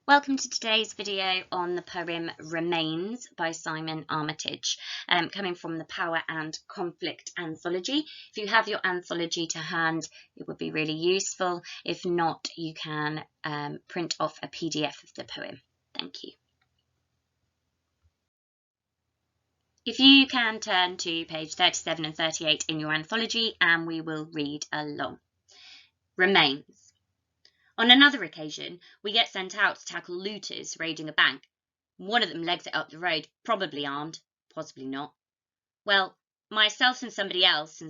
Welcome to today's video on the poem Remains by Simon Armitage, coming from the Power and Conflict Anthology. If you have your anthology to hand, it would be really useful. If not, you can print off a PDF of the poem. Thank you. If you can turn to page 37 and 38 in your anthology, and we will read along. Remains. On another occasion, we get sent out to tackle looters raiding a bank. One of them legs it up the road, probably armed, possibly not. Well, myself and somebody else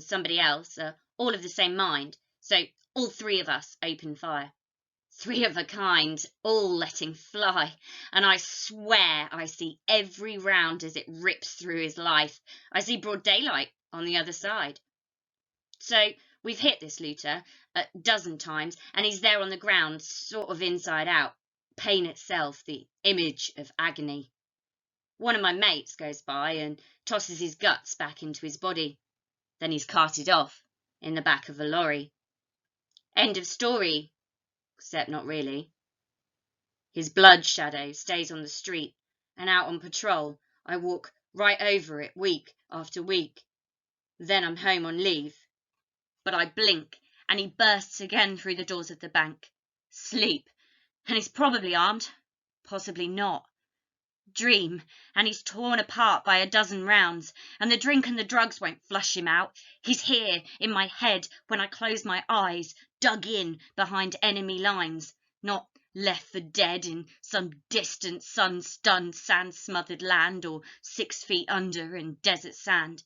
are all of the same mind, so all three of us open fire. Three of a kind, all letting fly, and I swear I see every round as it rips through his life. I see broad daylight on the other side. So we've hit this looter a dozen times, and he's there on the ground, sort of inside out. Pain itself, the image of agony. One of my mates goes by and tosses his guts back into his body. Then he's carted off in the back of a lorry. End of story, except not really. His blood shadow stays on the street, and out on patrol I walk right over it week after week. Then I'm home on leave. But I blink, and he bursts again through the doors of the bank. Sleep, and he's probably armed, possibly not. Dream, and he's torn apart by a dozen rounds, and the drink and the drugs won't flush him out. He's here, in my head, when I close my eyes, dug in behind enemy lines, not left for dead in some distant, sun-stunned, sand-smothered land, or 6 feet under in desert sand.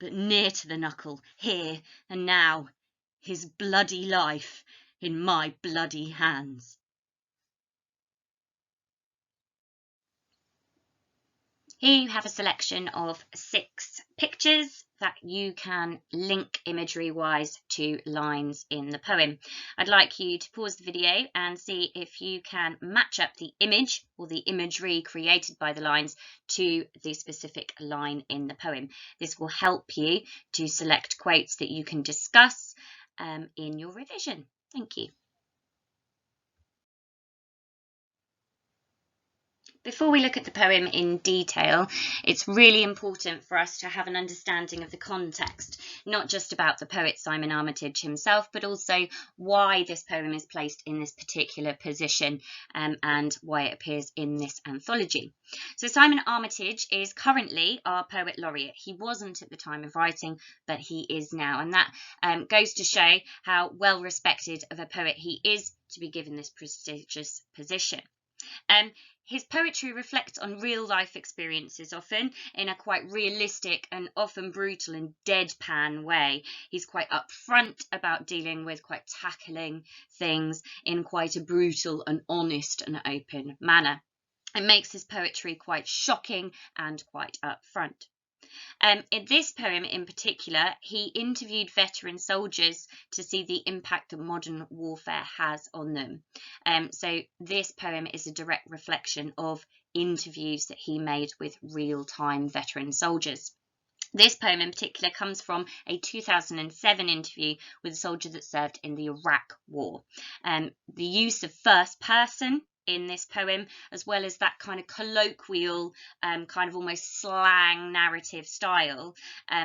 But near to the knuckle, here and now, his bloody life in my bloody hands. Here you have a selection of 6 pictures that you can link imagery-wise to lines in the poem. I'd like you to pause the video and see if you can match up the image or the imagery created by the lines to the specific line in the poem. This will help you to select quotes that you can discuss in your revision. Thank you. Before we look at the poem in detail, it's really important for us to have an understanding of the context, not just about the poet Simon Armitage himself, but also why this poem is placed in this particular position and why it appears in this anthology. So Simon Armitage is currently our poet laureate. He wasn't at the time of writing, but he is now, and that goes to show how well respected of a poet he is to be given this prestigious position. His poetry reflects on real life experiences, often in a quite realistic and often brutal and deadpan way. He's quite upfront about dealing with quite tackling things in quite a brutal and honest and open manner. It makes his poetry quite shocking and quite upfront. In this poem in particular, he interviewed veteran soldiers to see the impact that modern warfare has on them. So this poem is a direct reflection of interviews that he made with real-time veteran soldiers. This poem in particular comes from a 2007 interview with a soldier that served in the Iraq War. The use of first person in this poem, as well as that kind of colloquial, kind of almost slang narrative style,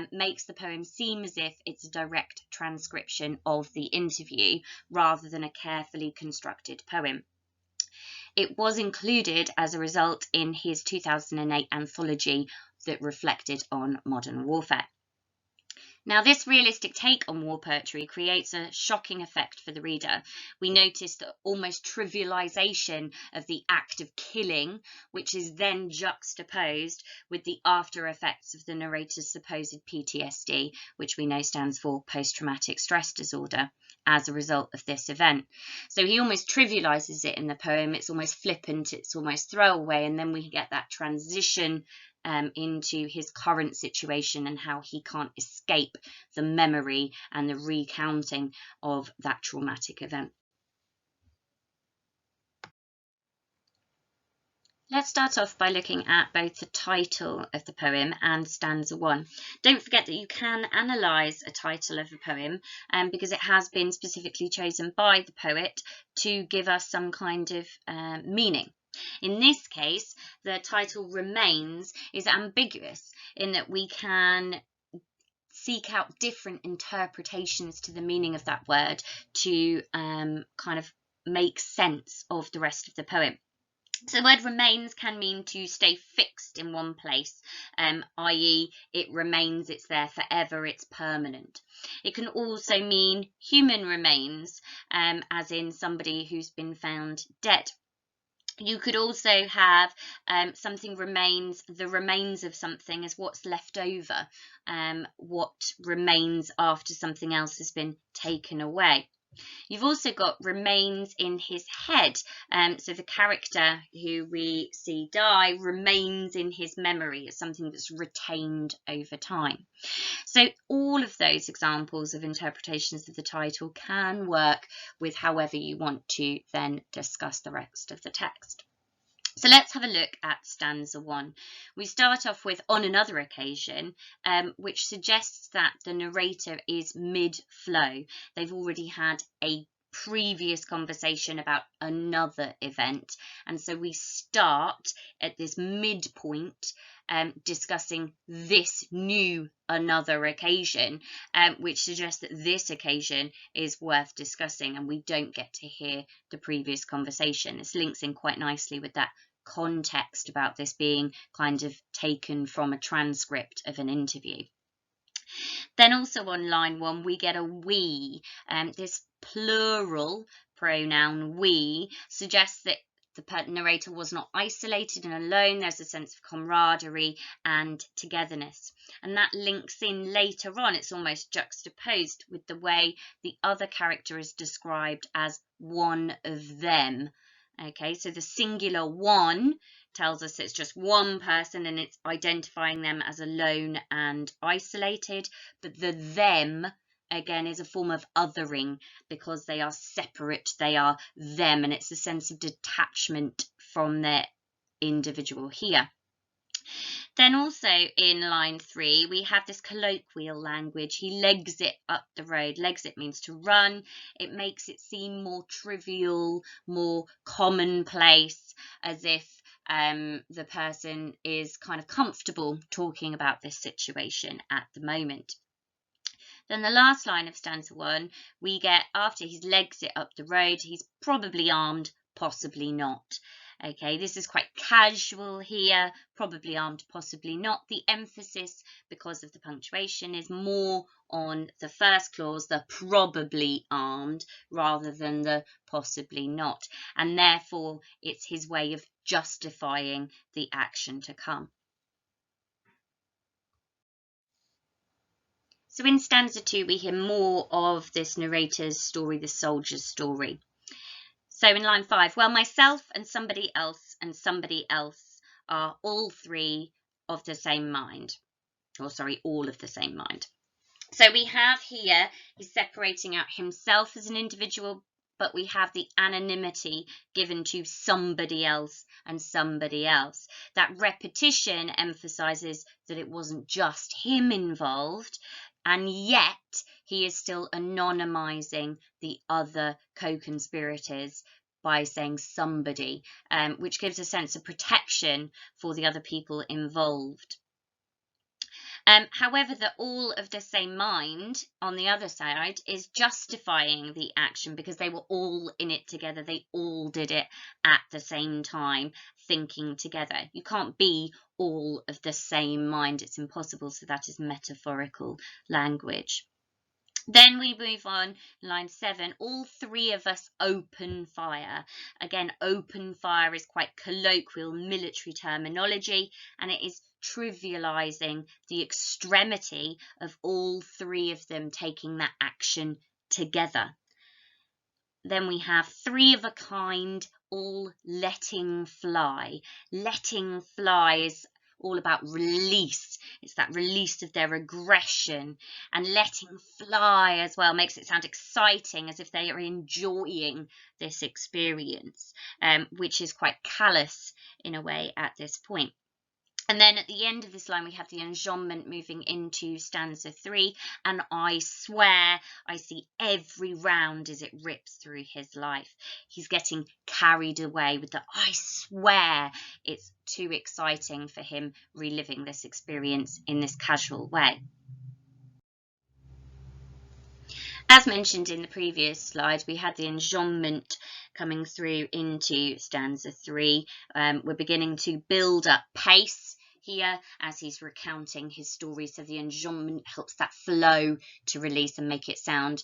makes the poem seem as if it's a direct transcription of the interview rather than a carefully constructed poem. It was included as a result in his 2008 anthology that reflected on modern warfare. Now, this realistic take on war poetry creates a shocking effect for the reader. We notice the almost trivialization of the act of killing, which is then juxtaposed with the after effects of the narrator's supposed PTSD, which we know stands for post-traumatic stress disorder, as a result of this event. So he almost trivializes it in the poem. It's almost flippant, it's almost throwaway, and then we get that transition into his current situation and how he can't escape the memory and the recounting of that traumatic event. Let's start off by looking at both the title of the poem and stanza 1. Don't forget that you can analyse a title of a poem because it has been specifically chosen by the poet to give us some kind of meaning. In this case, the title Remains is ambiguous in that we can seek out different interpretations to the meaning of that word to kind of make sense of the rest of the poem. So the word remains can mean to stay fixed in one place, i.e. it remains, it's there forever, it's permanent. It can also mean human remains, as in somebody who's been found dead. You could also have something remains, the remains of something as what's left over, what remains after something else has been taken away. You've also got remains in his head. So the character who we see die remains in his memory. It's something that's retained over time. So all of those examples of interpretations of the title can work with however you want to then discuss the rest of the text. So let's have a look at stanza 1. We start off with on another occasion, which suggests that the narrator is mid-flow. They've already had a previous conversation about another event, and so we start at this midpoint discussing this new another occasion, which suggests that this occasion is worth discussing and we don't get to hear the previous conversation. This links in quite nicely with that context about this being kind of taken from a transcript of an interview. Then also on line 1 we get a we, this plural pronoun we suggests that the narrator was not isolated and alone. There's a sense of camaraderie and togetherness, and that links in later on. It's almost juxtaposed with the way the other character is described as one of them. Okay, so the singular one tells us it's just one person and it's identifying them as alone and isolated, but the them again is a form of othering because they are separate, they are them, and it's a sense of detachment from their individual here. Then also in line 3 we have this colloquial language. He legs it up the road. Legs it means to run. It makes it seem more trivial, more commonplace, as if the person is kind of comfortable talking about this situation at the moment. Then the last line of stanza 1 we get after he's legs it up the road, he's probably armed, possibly not. Okay, this is quite casual here, probably armed, possibly not. The emphasis, because of the punctuation, is more on the first clause, the probably armed, rather than the possibly not. And therefore, it's his way of justifying the action to come. So in stanza 2, we hear more of this narrator's story, the soldier's story. So in line 5, well, myself and somebody else are all three of the same mind. Or sorry, all of the same mind. So we have here, he's separating out himself as an individual, but we have the anonymity given to somebody else and somebody else. That repetition emphasizes that it wasn't just him involved, and yet he is still anonymizing the other co-conspirators by saying somebody, which gives a sense of protection for the other people involved. However, the all of the same mind on the other side is justifying the action because they were all in it together. They all did it at the same time, thinking together. You can't be all of the same mind. It's impossible. So that is metaphorical language. Then we move on, line 7, all three of us open fire. Again, open fire is quite colloquial military terminology, and it is trivializing the extremity of all three of them taking that action together. Then we have three of a kind, all letting fly. Letting fly is all about release. It's that release of their aggression, and letting fly as well makes it sound exciting, as if they are enjoying this experience, which is quite callous in a way at this point. And then at the end of this line, we have the enjambment moving into stanza 3. And I swear I see every round as it rips through his life. He's getting carried away with the I swear. It's too exciting for him reliving this experience in this casual way. As mentioned in the previous slide, we had the enjambment coming through into stanza 3. We're beginning to build up pace here as he's recounting his story, so the enjambment helps that flow to release and make it sound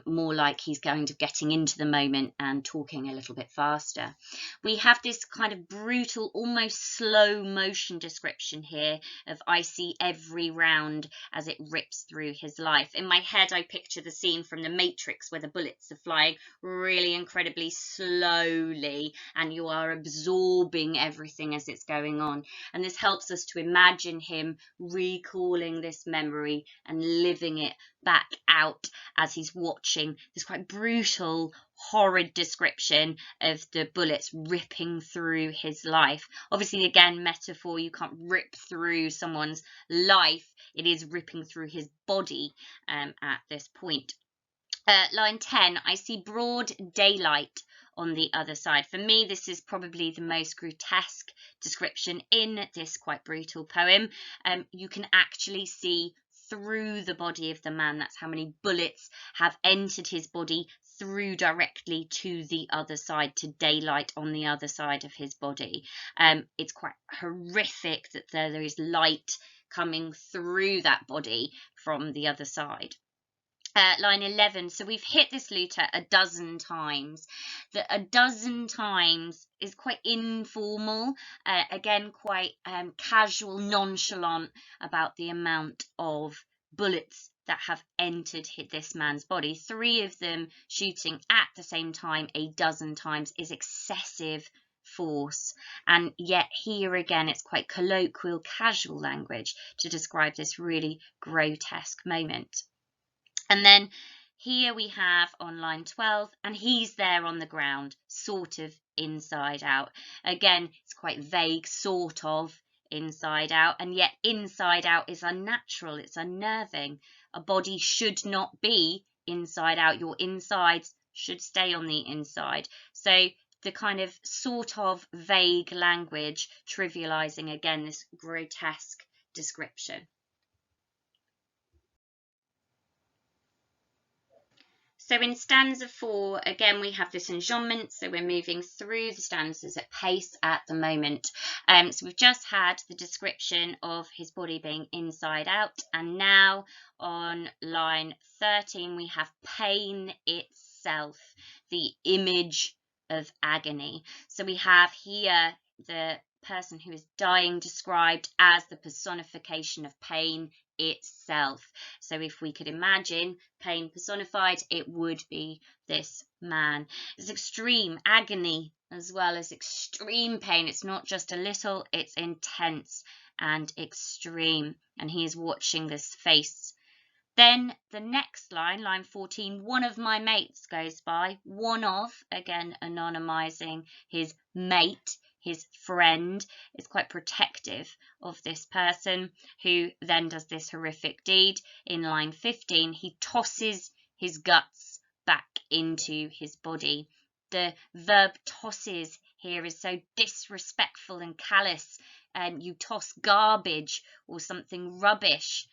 more like he's getting into the moment and talking a little bit faster. We have this kind of brutal, almost slow motion description here of I see every round as it rips through his life. In my head, I picture the scene from The Matrix where the bullets are flying really incredibly slowly and you are absorbing everything as it's going on. And this helps us to imagine him recalling this memory and living it back out as he's watching this quite brutal, horrid description of the bullets ripping through his life. Obviously, again, metaphor, you can't rip through someone's life. It is ripping through his body at this point. Line 10, I see broad daylight on the other side. For me, this is probably the most grotesque description in this quite brutal poem. You can actually see through the body of the man. That's how many bullets have entered his body through directly to the other side, to daylight on the other side of his body. It's quite horrific that there is light coming through that body from the other side. Line 11, so we've hit this lute a dozen times. A dozen times is quite informal, again quite casual, nonchalant about the amount of bullets that have entered this man's body. 3 of them shooting at the same time a dozen times is excessive force, and yet here again it's quite colloquial, casual language to describe this really grotesque moment. And then here we have on line 12, and he's there on the ground, sort of inside out. Again, it's quite vague, sort of inside out, and yet inside out is unnatural, it's unnerving. A body should not be inside out. Your insides should stay on the inside. So the kind of sort of vague language trivializing again this grotesque description. So in stanza 4, again, we have this enjambment, so we're moving through the stanzas at pace at the moment. So we've just had the description of his body being inside out, and now on line 13, we have pain itself, the image of agony. So we have here the person who is dying described as the personification of pain itself. So if we could imagine pain personified, it would be this man. It's extreme agony as well as extreme pain. It's not just a little, it's intense and extreme, and he is watching this face. Then the next line, line 14, one of my mates goes by. One of, again, anonymizing his mate, his friend, is quite protective of this person who then does this horrific deed. In line 15, he tosses his guts back into his body. The verb tosses here is so disrespectful and callous. You toss garbage or something rubbish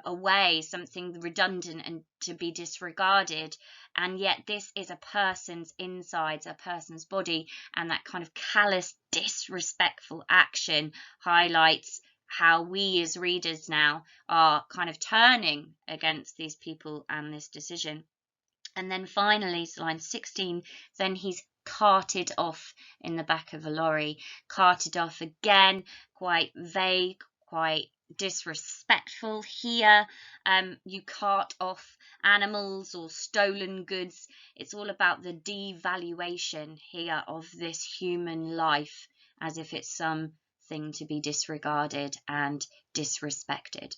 away, something redundant and to be disregarded, and yet this is a person's insides, a person's body, and that kind of callous, disrespectful action highlights how we as readers now are kind of turning against these people and this decision. And then finally, so line 16, then he's carted off in the back of a lorry. Carted off again, quite vague, quite disrespectful here. You cart off animals or stolen goods. It's all about the devaluation here of this human life, as if it's some thing to be disregarded and disrespected.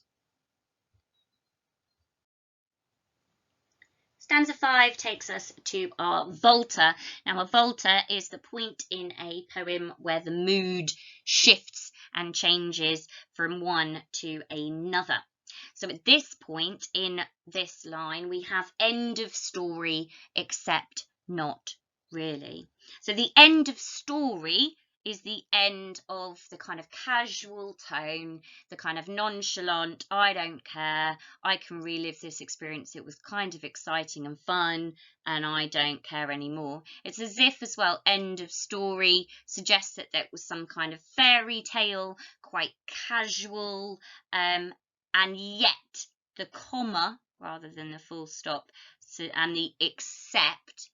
Stanza 5 takes us to our volta. Now, a volta is the point in a poem where the mood shifts and changes from one to another. So at this point in this line, we have end of story, except not really. So the end of story is the end of the kind of casual tone, the kind of nonchalant, I don't care, I can relive this experience, it was kind of exciting and fun, and I don't care anymore. It's as if as well, end of story suggests that there was some kind of fairy tale, quite casual, and yet the comma rather than the full stop, so, and the except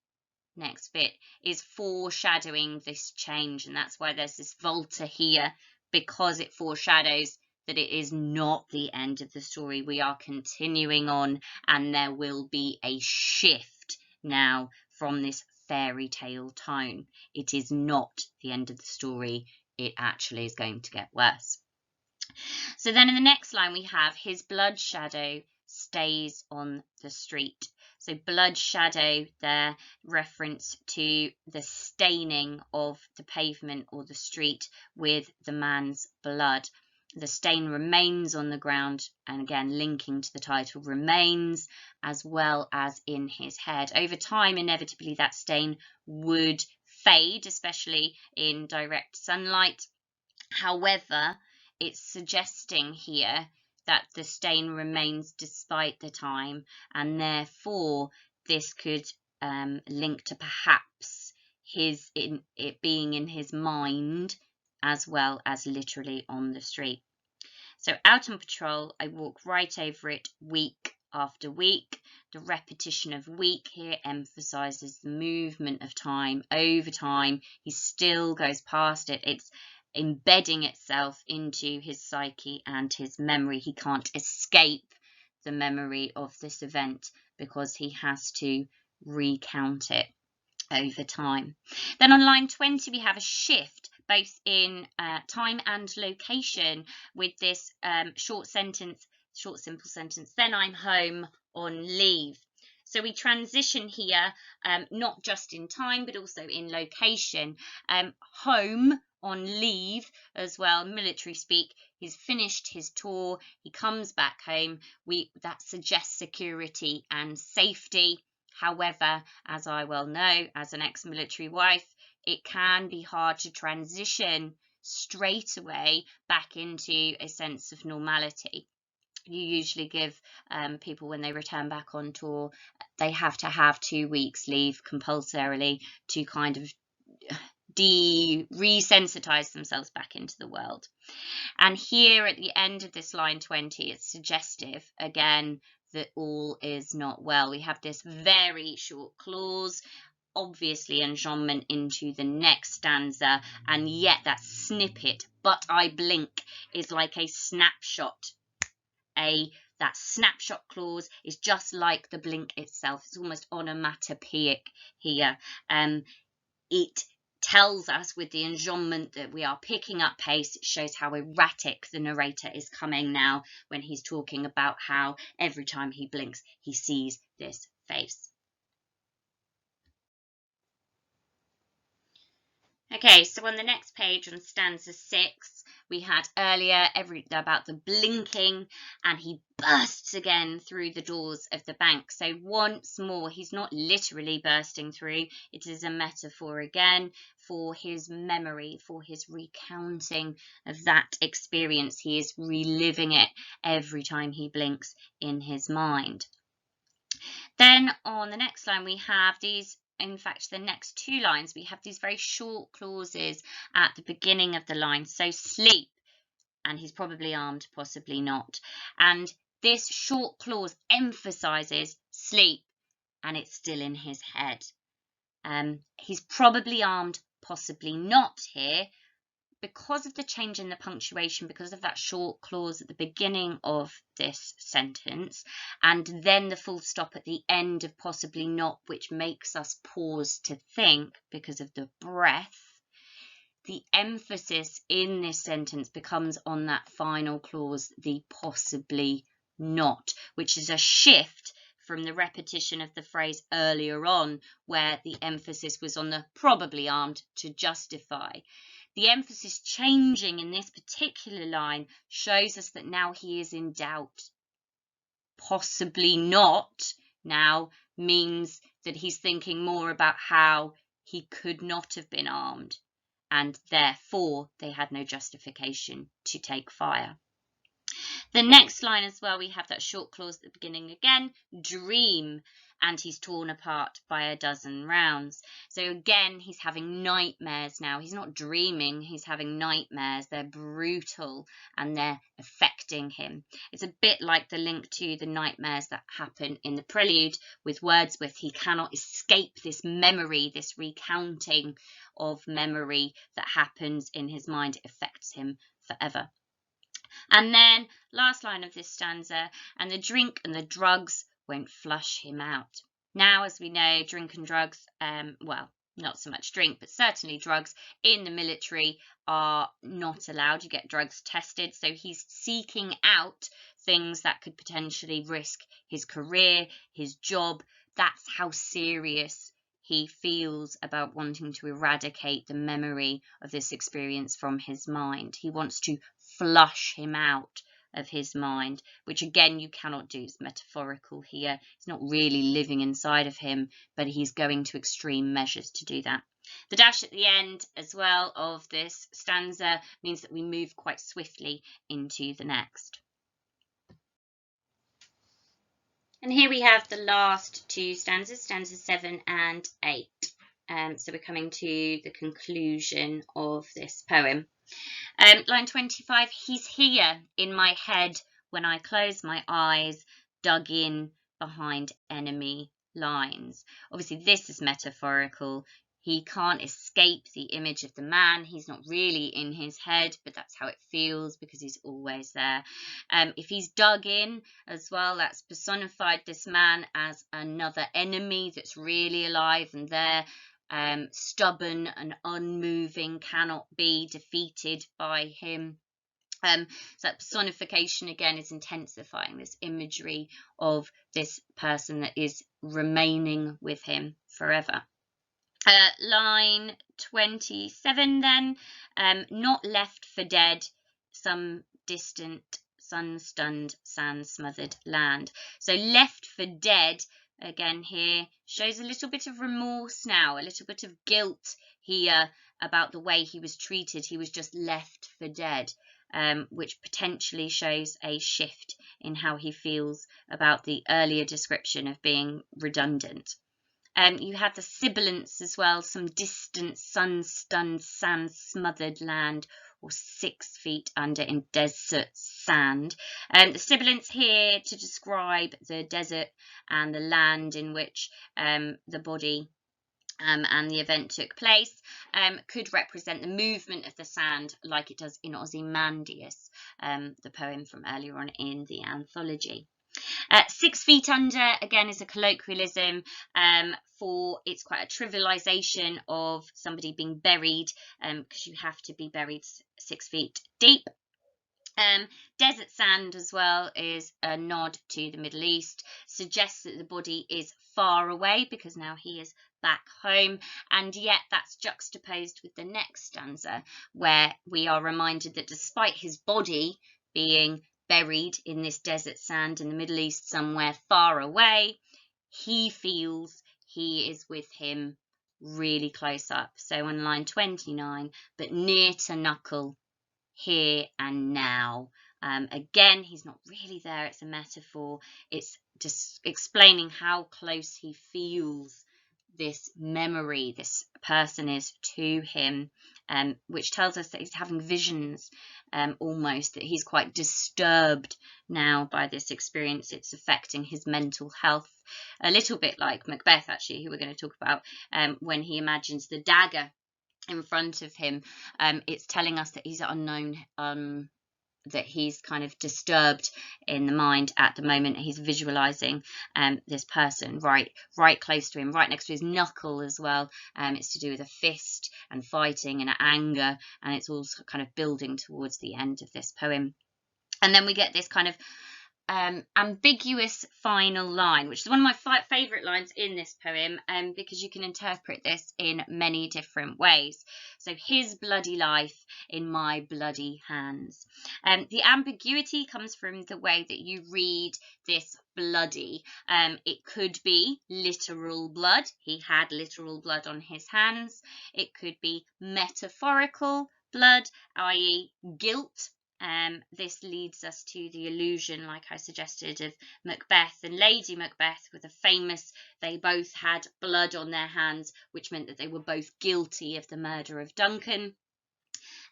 next bit is foreshadowing this change, and that's why there's this volta here, because it foreshadows that it is not the end of the story. We are continuing on, and there will be a shift now from this fairy tale tone. It is not the end of the story. It actually is going to get worse. So then in the next line we have his blood shadow stays on the street. So blood shadow there, reference to the staining of the pavement or the street with the man's blood. The stain remains on the ground, and again linking to the title, remains, as well as in his head. Over time, inevitably that stain would fade, especially in direct sunlight. However, it's suggesting here that the stain remains despite the time, and therefore this could link to perhaps it being in his mind as well as literally on the street. So out on patrol, I walk right over it week after week. The repetition of week here emphasizes the movement of time over time. He still goes past it. It's embedding itself into his psyche and his memory. He can't escape the memory of this event because he has to recount it over time. Then on line 20 we have a shift both in time and location with this short simple sentence, then I'm home on leave. So we transition here, not just in time but also in location. Home on leave as well, military speak. He's finished his tour, he comes back home. That suggests security and safety. However, as I well know as an ex-military wife, it can be hard to transition straight away back into a sense of normality. You usually give people, when they return back on tour, they have to have 2 weeks leave compulsorily to kind of resensitize themselves back into the world. And here at the end of this line 20, it's suggestive again that all is not well. We have this very short clause, obviously enjambment into the next stanza, and yet that snippet, but I blink, is like a snapshot. That snapshot clause is just like the blink itself. It's almost onomatopoeic here. It tells us with the enjambment that we are picking up pace. It shows how erratic the narrator is coming now when he's talking about how every time he blinks he sees this face. Okay, so on the next page on stanza 6, we had earlier about the blinking, and he bursts again through the doors of the bank. So once more, he's not literally bursting through. It is a metaphor again for his memory, for his recounting of that experience. He is reliving it every time he blinks in his mind. Then on the next line, we have these. In fact, the next 2 lines, we have these very short clauses at the beginning of the line. So sleep, and he's probably armed, possibly not. And this short clause emphasizes sleep, and it's still in his head. He's probably armed, possibly not here, because of the change in the punctuation, because of that short clause at the beginning of this sentence, and then the full stop at the end of possibly not, which makes us pause to think because of the breath. the emphasis in this sentence becomes on that final clause, the possibly not, which is a shift from the repetition of the phrase earlier on, where the emphasis was on the probably armed to justify. The emphasis changing in this particular line shows us that now he is in doubt. Possibly not now means that he's thinking more about how he could not have been armed, and therefore they had no justification to take fire. The next line as well, we have that short clause at the beginning again, dream, and he's torn apart by a dozen rounds. So again, he's having nightmares now. He's not dreaming, he's having nightmares. They're brutal and they're affecting him. It's a bit like the link to the nightmares that happen in the prelude with Wordsworth. He cannot escape this memory, this recounting of memory that happens in his mind. It affects him forever. And then, last line of this stanza, and the drink and the drugs won't flush him out. Now, as we know, drink and drugs, well, not so much drink, but certainly drugs in the military are not allowed. You get drugs tested, so he's seeking out things that could potentially risk his career, his job. That's how serious he feels about wanting to eradicate the memory of this experience from his mind. He wants to flush him out of his mind, which again you cannot do. It's metaphorical here. It's not really living inside of him, but he's going to extreme measures to do that. The dash at the end as well of this stanza means that we move quite swiftly into the next. And here we have the last two stanzas, stanzas 7 and 8. So we're coming to the conclusion of this poem. Line 25, he's here in my head when I close my eyes, dug in behind enemy lines. Obviously, this is metaphorical. He can't escape the image of the man. He's not really in his head, but that's how it feels because he's always there. If he's dug in as well, that's personified this man as another enemy that's really alive and there. Stubborn and unmoving, cannot be defeated by him. So that personification again is intensifying this imagery of this person that is remaining with him forever. Line 27 then, not left for dead, some distant sun-stunned, sand-smothered land. So left for dead, again here, shows a little bit of remorse now, a little bit of guilt here about the way he was treated. He was just left for dead, which potentially shows a shift in how he feels about the earlier description of being redundant. You have the sibilants as well, some distant, sun-stunned, sand-smothered land, or 6 feet under in desert sand. The sibilants here to describe the desert and the land in which the body and the event took place, could represent the movement of the sand like it does in Ozymandias, the poem from earlier on in the anthology. 6 feet under, again, is a colloquialism for, it's quite a trivialization of somebody being buried, because you have to be buried 6 feet deep. Desert sand as well is a nod to the Middle East, suggests that the body is far away because now he is back home, and yet that's juxtaposed with the next stanza where we are reminded that despite his body being buried in this desert sand in the Middle East somewhere far away, he feels he is with him really close up. So on line 29, but near to knuckle, here and now. Again, he's not really there. It's a metaphor. It's just explaining how close he feels this memory, this person is to him, which tells us that he's having visions, almost, that he's quite disturbed now by this experience. It's affecting his mental health, a little bit like Macbeth, actually, who we're going to talk about, when he imagines the dagger in front of him. It's telling us that he's unknown, that he's kind of disturbed in the mind at the moment. He's visualizing this person right close to him, right next to his knuckle as well. It's to do with a fist and fighting and anger, and it's also kind of building towards the end of this poem. And then we get this kind of ambiguous final line, which is one of my favourite lines in this poem, because you can interpret this in many different ways. So, his bloody life in my bloody hands. The ambiguity comes from the way that you read this bloody. It could be literal blood. He had literal blood on his hands. It could be metaphorical blood, i.e. guilt. This leads us to the illusion, like I suggested, of Macbeth and Lady Macbeth, with a famous, they both had blood on their hands, which meant that they were both guilty of the murder of Duncan.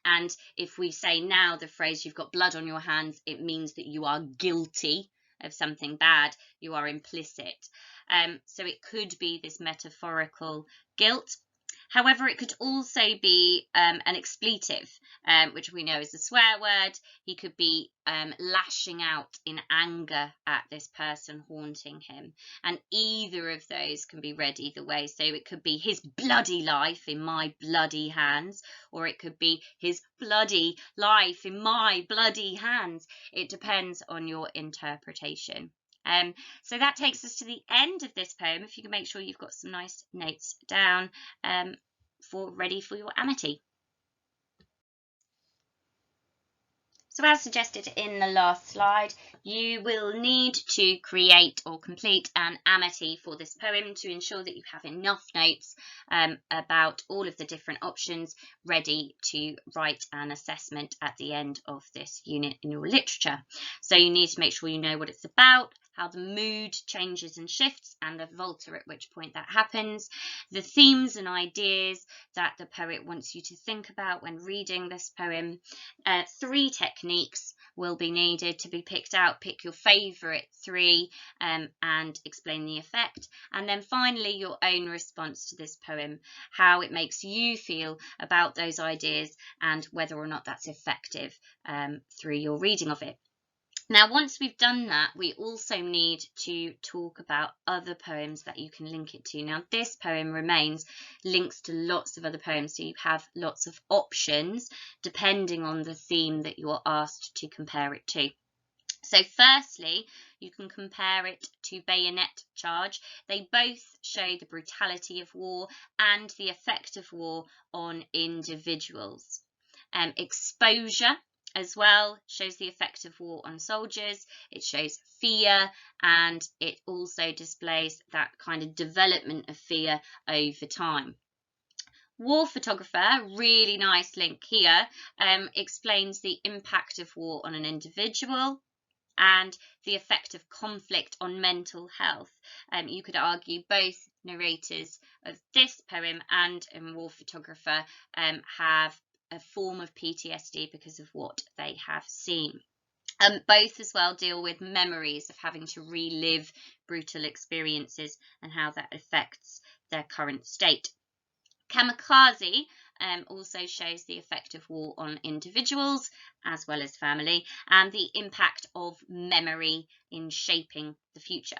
And if we say now the phrase, you've got blood on your hands, it means that you are guilty of something bad, you are implicit. So it could be this metaphorical guilt. However, it could also be an expletive, which we know is a swear word. He could be lashing out in anger at this person haunting him. And either of those can be read either way. So it could be his bloody life in my bloody hands, or it could be his bloody life in my bloody hands. It depends on your interpretation. So that takes us to the end of this poem. If you can make sure you've got some nice notes down ready for your amity. So as suggested in the last slide, you will need to create or complete an amity for this poem to ensure that you have enough notes about all of the different options ready to write an assessment at the end of this unit in your literature. So you need to make sure you know what it's about, how the mood changes and shifts, and the volta at which point that happens, the themes and ideas that the poet wants you to think about when reading this poem. 3 techniques will be needed to be picked out. Pick your favourite 3 and explain the effect. And then finally, your own response to this poem, how it makes you feel about those ideas and whether or not that's effective through your reading of it. Now, once we've done that, we also need to talk about other poems that you can link it to. Now, this poem remains links to lots of other poems, so you have lots of options depending on the theme that you're asked to compare it to. So firstly, you can compare it to Bayonet Charge. They both show the brutality of war and the effect of war on individuals. Exposure as well shows the effect of war on soldiers. It shows fear, and it also displays that kind of development of fear over time. War Photographer, really nice link here, explains the impact of war on an individual and the effect of conflict on mental health. You could argue both narrators of this poem and in War Photographer have a form of PTSD because of what they have seen. Both as well deal with memories of having to relive brutal experiences and how that affects their current state. Kamikaze also shows the effect of war on individuals as well as family and the impact of memory in shaping the future.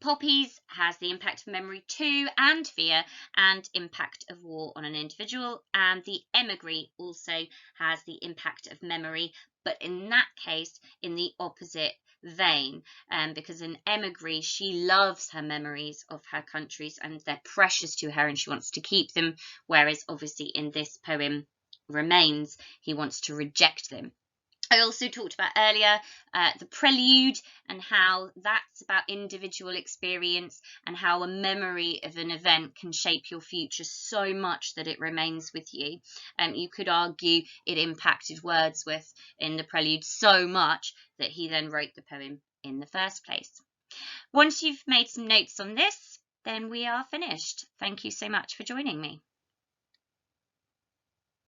Poppies has the impact of memory too, and fear and impact of war on an individual, and the Imagery also has the impact of memory, but in that case in the opposite vein, because in Imagery she loves her memories of her countries and they're precious to her and she wants to keep them, whereas obviously in this poem Remains, he wants to reject them. I also talked about earlier the prelude and how that's about individual experience and how a memory of an event can shape your future so much that it remains with you. You could argue it impacted Wordsworth in the prelude so much that he then wrote the poem in the first place. Once you've made some notes on this, then we are finished. Thank you so much for joining me.